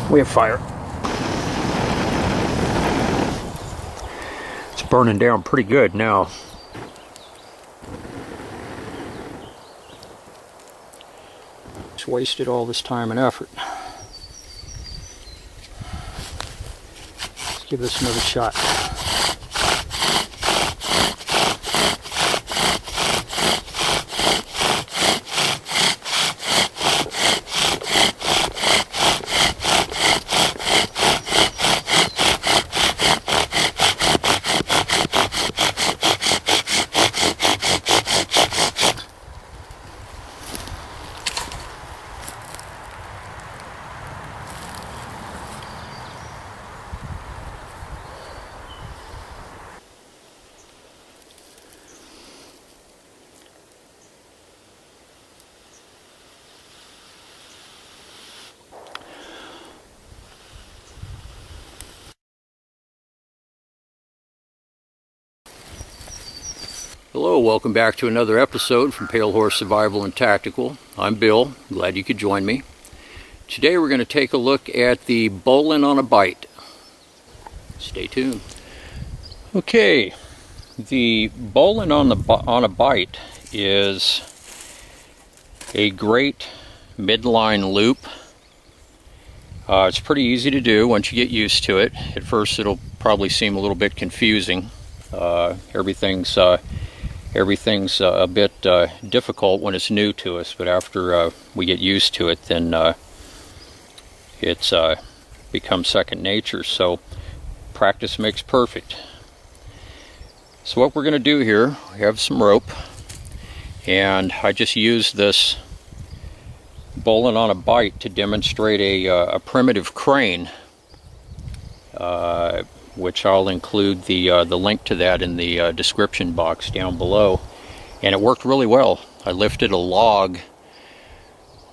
We have fire. It's burning down pretty good now. Just wasted all this time and effort. Let's give this another shot. Hello, welcome back to another episode from Pale Horse Survival and Tactical. I'm Bill, glad you could join me. Today we're going to take a look at the bowline on a bight. Stay tuned. Okay, the bowline on a bight is a great midline loop. It's pretty easy to do once you get used to it. At first it'll probably seem a little bit confusing. Everything's a bit difficult when it's new to us, but after we get used to it, then it's becomes second nature. So practice makes perfect. So what we're going to do here, we have some rope, and I just used this bowline on a bight to demonstrate a primitive crane, which I'll include the link to that in the description box down below. And it worked really well. I lifted a log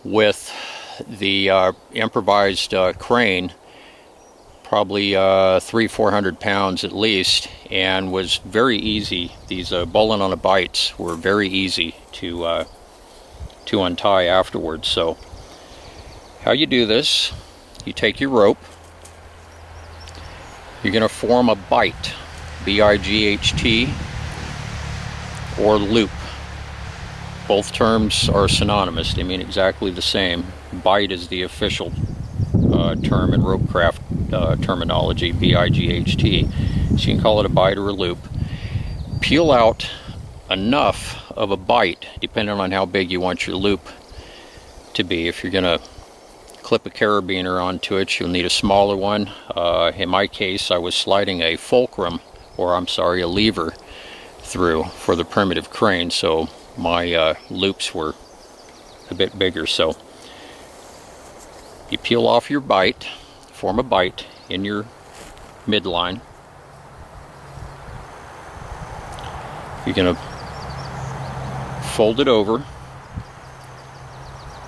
with the improvised crane, probably 300-400 pounds at least, and was very easy. These bowline on a bights were very easy to untie afterwards. So how you do this, you take your rope, you're going to form a bight, B-I-G-H-T, or loop. Both terms are synonymous, they mean exactly the same. Bight is the official term in ropecraft terminology, B-I-G-H-T. So you can call it a bight or a loop. Peel out enough of a bight, depending on how big you want your loop to be. If you're going to clip a carabiner onto it, you'll need a smaller one. In my case, I was sliding a fulcrum, a lever through for the primitive crane, so my loops were a bit bigger. So you peel off your bight, form a bight in your midline. You're going to fold it over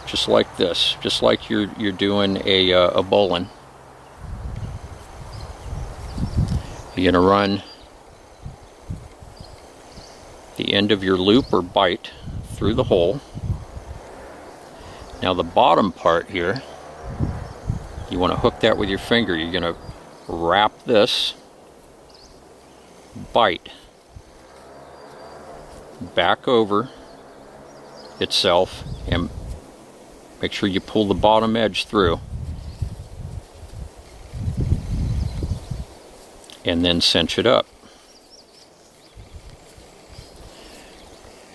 just like this, just like you're doing a bowline. You're going to run the end of your loop or bight through the hole. Now the bottom part here, you want to hook that with your finger. You're going to wrap this bight back over itself and make sure you pull the bottom edge through, and then cinch it up.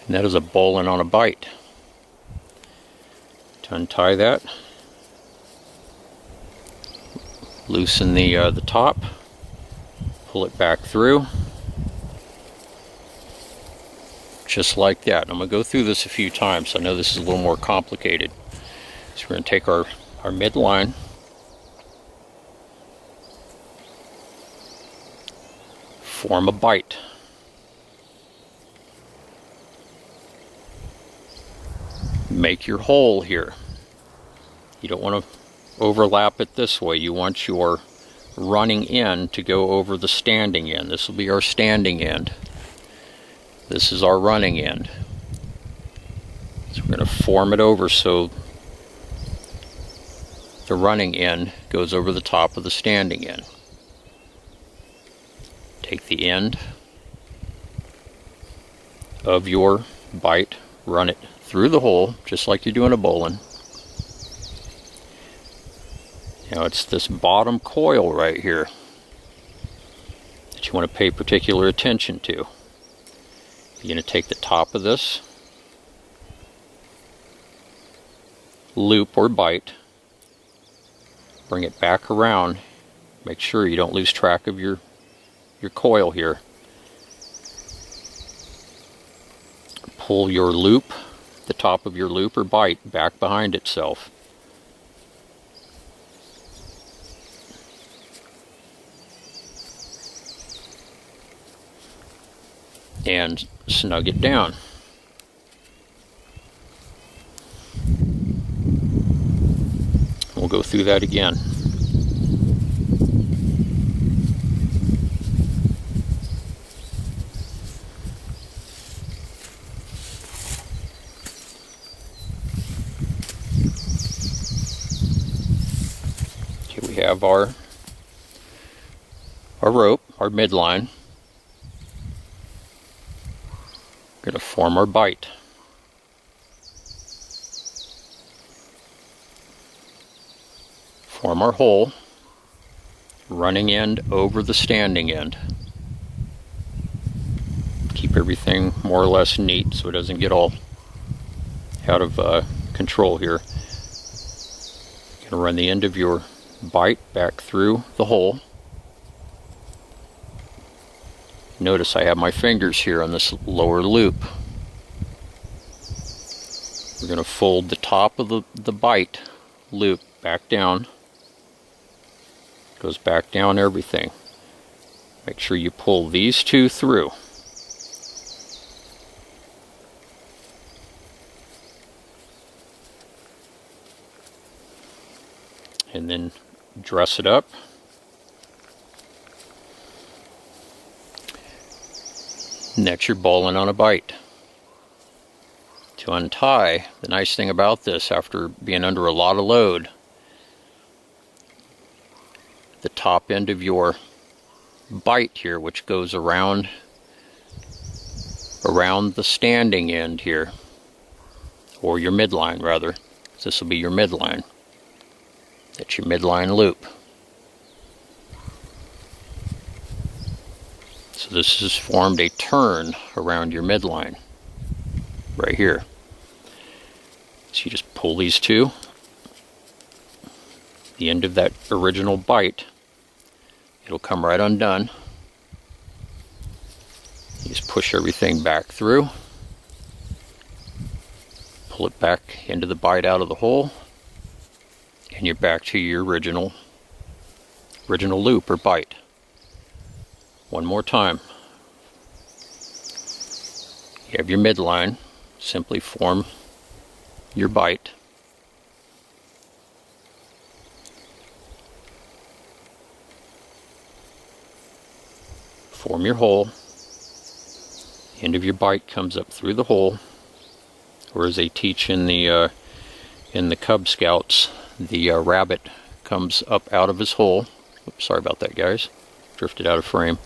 And that is a bowline on a bight. To untie that, loosen the top, pull it back through, just like that. I'm going to go through this a few times. I know this is a little more complicated. So we're going to take our midline, form a bight. Make your hole here. You don't want to overlap it this way. You want your running end to go over the standing end. This will be our standing end. This is our running end. So we're going to form it over so the running end goes over the top of the standing end. Take the end of your bight, run it through the hole, just like you're doing a bowline. Now it's this bottom coil right here that you want to pay particular attention to. You're going to take the top of this loop or bight, bring it back around, make sure you don't lose track of your coil here. Pull your loop, the top of your loop or bight, back behind itself. And snug it down. We'll go through that again. Okay, we have our rope, our midline. We're going to form our bight. Form our hole, running end over the standing end. Keep everything more or less neat so it doesn't get all out of control here. You're going to run the end of your bight back through the hole. Notice I have my fingers here on this lower loop. We're going to fold the top of the bight loop back down. Goes back down everything. Make sure you pull these two through. And then dress it up. And that's your bowline on a bight. To untie, the nice thing about this, after being under a lot of load, the top end of your bight here, which goes around the standing end here, or your midline rather. This will be your midline. That's your midline loop. So this has formed a turn around your midline right here. So you just pull these two, the end of that original bight, it'll come right undone. You just push everything back through, pull it back into the bight out of the hole, and you're back to your original loop or bight. One more time. You have your midline. Simply form your bight. Form your hole. End of your bight comes up through the hole, or as they teach in the Cub Scouts, the rabbit comes up out of his hole. Oops, sorry about that, guys. Drifted out of frame.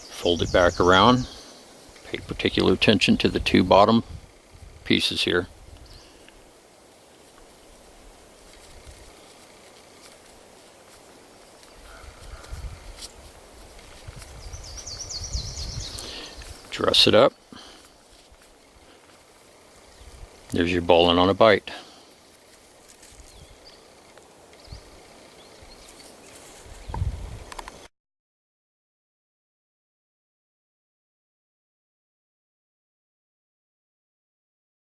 Fold it back around. Pay particular attention to the two bottom pieces here. Dress it up. There's your bowline on a bight.